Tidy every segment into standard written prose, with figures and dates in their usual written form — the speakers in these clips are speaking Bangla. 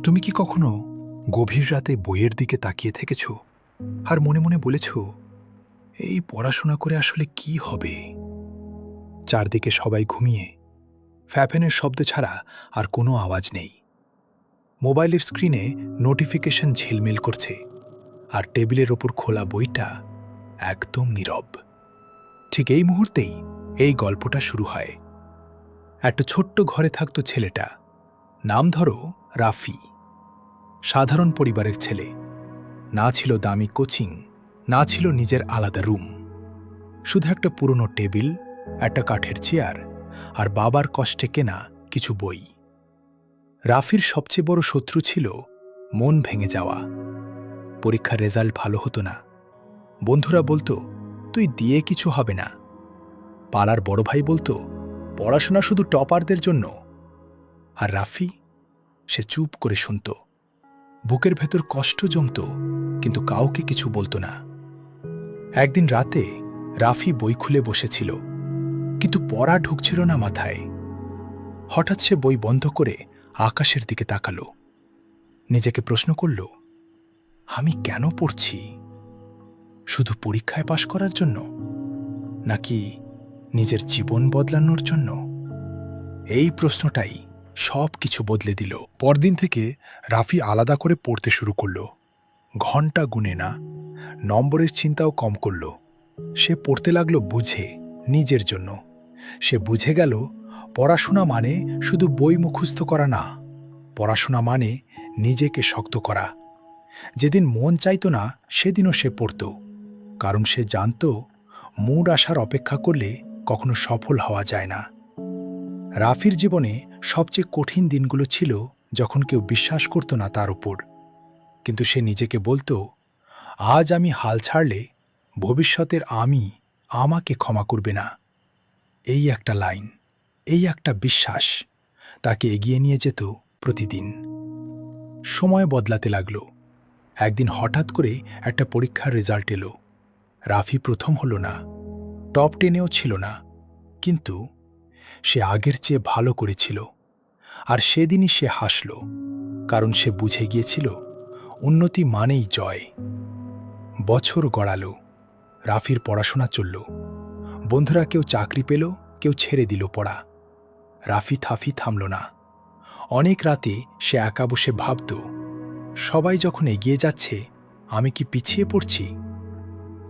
তুমি কি কখনো গভীর রাতে বইয়ের দিকে তাকিয়ে থেকেছ আর মনে মনে বলেছ, এই পড়াশোনা করে আসলে কি হবে? চারদিকে সবাই ঘুমিয়ে, ফ্যাফেনের শব্দ ছাড়া আর কোনো আওয়াজ নেই। মোবাইলের স্ক্রিনে নোটিফিকেশন ঝিলমিল করছে, আর টেবিলের ওপর খোলা বইটা একদম নীরব। ঠিক এই মুহূর্তেই এই গল্পটা শুরু হয়। একটা ছোট্ট ঘরে থাকত ছেলেটা, নাম ধরো রাফি। সাধারণ পরিবারের ছেলে, না ছিল দামি কোচিং, না ছিল নিজের আলাদা রুম। শুধু একটা পুরনো টেবিল, একটা কাঠের চেয়ার আর বাবার কষ্টে কেনা কিছু বই। রাফির সবচেয়ে বড় শত্রু ছিল মন ভেঙে যাওয়া। পরীক্ষার রেজাল্ট ভালো হতো না, বন্ধুরা বলতো তুই দিয়ে কিছু হবে না। পাড়ার বড় ভাই বলতো পড়াশোনা শুধু টপারদের জন্য। আর রাফি, সে চুপ করে শুনত। বুকের ভেতর কষ্ট জমত, কিন্তু কাউকে কিছু বলতো না। একদিন রাতে রাফি বই খুলে বসেছিল, কিন্তু পড়া ঢুকছিল না মাথায়। হঠাৎ সে বই বন্ধ করে আকাশের দিকে তাকালো। নিজেকে প্রশ্ন করল, আমি কেন পড়ছি? শুধু পরীক্ষায় পাশ করার জন্য, নাকি নিজের জীবন বদলানোর জন্য? এই প্রশ্নটাই সব কিছু বদলে দিল। পরদিন থেকে রাফি আলাদা করে পড়তে শুরু করল। ঘন্টা গুনে না, নম্বরের চিন্তাও কম করল। সে পড়তে লাগলো বুঝে, নিজের জন্য। সে বুঝে গেল পড়াশোনা মানে শুধু বই মুখস্থ করা না, পড়াশোনা মানে নিজেকে শক্ত করা। যেদিন মন চাইত না সেদিনও সে পড়ত, কারণ সে জানত মুড আসার অপেক্ষা করলে কখনো সফল হওয়া যায় না। রাফির জীবনে সবচেয়ে কঠিন দিনগুলো ছিল যখন কেউ বিশ্বাস করত না তার উপর। কিন্তু সে নিজেকে বলতো, আজ আমি হাল ছাড়লে ভবিষ্যতের আমি আমাকে ক্ষমা করবে না। এই একটা লাইন, এই একটা বিশ্বাস তাকে এগিয়ে নিয়ে যেত প্রতিদিন। সময় বদলাতে লাগল। একদিন হঠাৎ করে একটা পরীক্ষার রেজাল্ট এলো। রাফি প্রথম হলো না, টপ 10-এও ছিল না, কিন্তু সে আগের চেয়ে ভালো করেছিল। আর সেদিনই সে হাসল, কারণ সে বুঝে গিয়েছিল উন্নতি মানেই জয়। বছর গড়ালো, রাফির পড়াশোনা চলল। বন্ধুরা কেউ চাকরি পেল, কেউ ছেড়ে দিল পড়া। রাফি থামল না। অনেক রাতে সে একা বসে ভাবত, সবাই যখন এগিয়ে যাচ্ছে, আমি কি পিছিয়ে পড়ছি?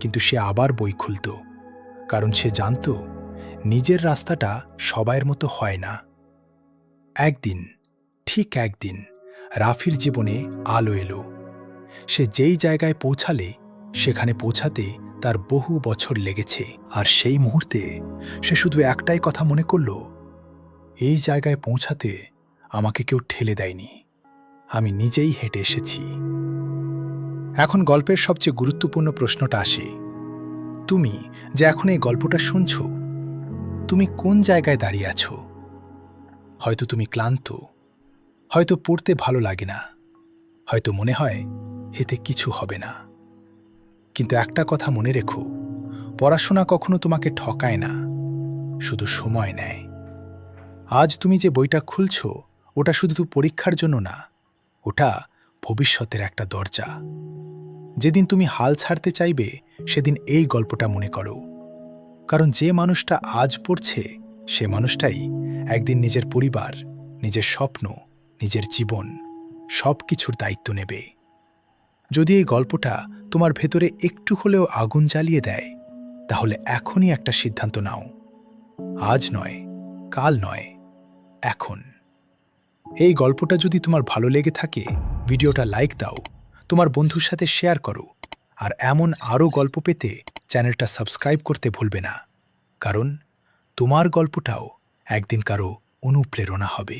কিন্তু সে আবার বই খুলত, কারণ সে জানত নিজের রাস্তাটা সবাইয়ের মতো হয় না। একদিন, ঠিক একদিন, রাফির জীবনে আলো এলো। সে যেই জায়গায় পৌঁছালে সেখানে পৌঁছাতে তার বহু বছর লেগেছে। আর সেই মুহূর্তে সে শুধু একটাই কথা মনে করল, এই জায়গায় পৌঁছাতে আমাকে কেউ ঠেলে দেয়নি, আমি নিজেই হেঁটে এসেছি। এখন গল্পের সবচেয়ে গুরুত্বপূর্ণ প্রশ্নটা আসে, তুমি যে এখন এই গল্পটা শুনছ, তুমি কোন জায়গায় দাঁড়িয়ে আছো? হয়তো তুমি ক্লান্ত, হয়তো পড়তে ভালো লাগে না, হয়তো মনে হয় এতে কিছু হবে না। কিন্তু একটা কথা মনে রেখো, পড়াশোনা কখনো তোমাকে ঠকায় না, শুধু সময় নেয়। আজ তুমি যে বইটা খুলছ, ওটা শুধু পরীক্ষার জন্য না, ওটা ভবিষ্যতের একটা দরজা। যেদিন তুমি হাল ছাড়তে চাইবে, সেদিন এই গল্পটা মনে করো। কারণ যে মানুষটা আজ পড়ছে, সে মানুষটাই একদিন নিজের পরিবার, নিজের স্বপ্ন, নিজের জীবন সব কিছুর দায়িত্ব নেবে। যদি এই গল্পটা তোমার ভেতরে একটু হলেও আগুন জ্বালিয়ে দেয়, তাহলে এখনই একটা সিদ্ধান্ত নাও। আজ নয়, কাল নয়, এখন। এই গল্পটা যদি তোমার ভালো লেগে থাকে, ভিডিওটা লাইক দাও, তোমার বন্ধুর সাথে শেয়ার করো, আর এমন আরও গল্প পেতে চ্যানেলটা সাবস্ক্রাইব করতে ভুলবে না। কারণ তোমার গল্পটাও একদিন কারো অনুপ্রেরণা হবে।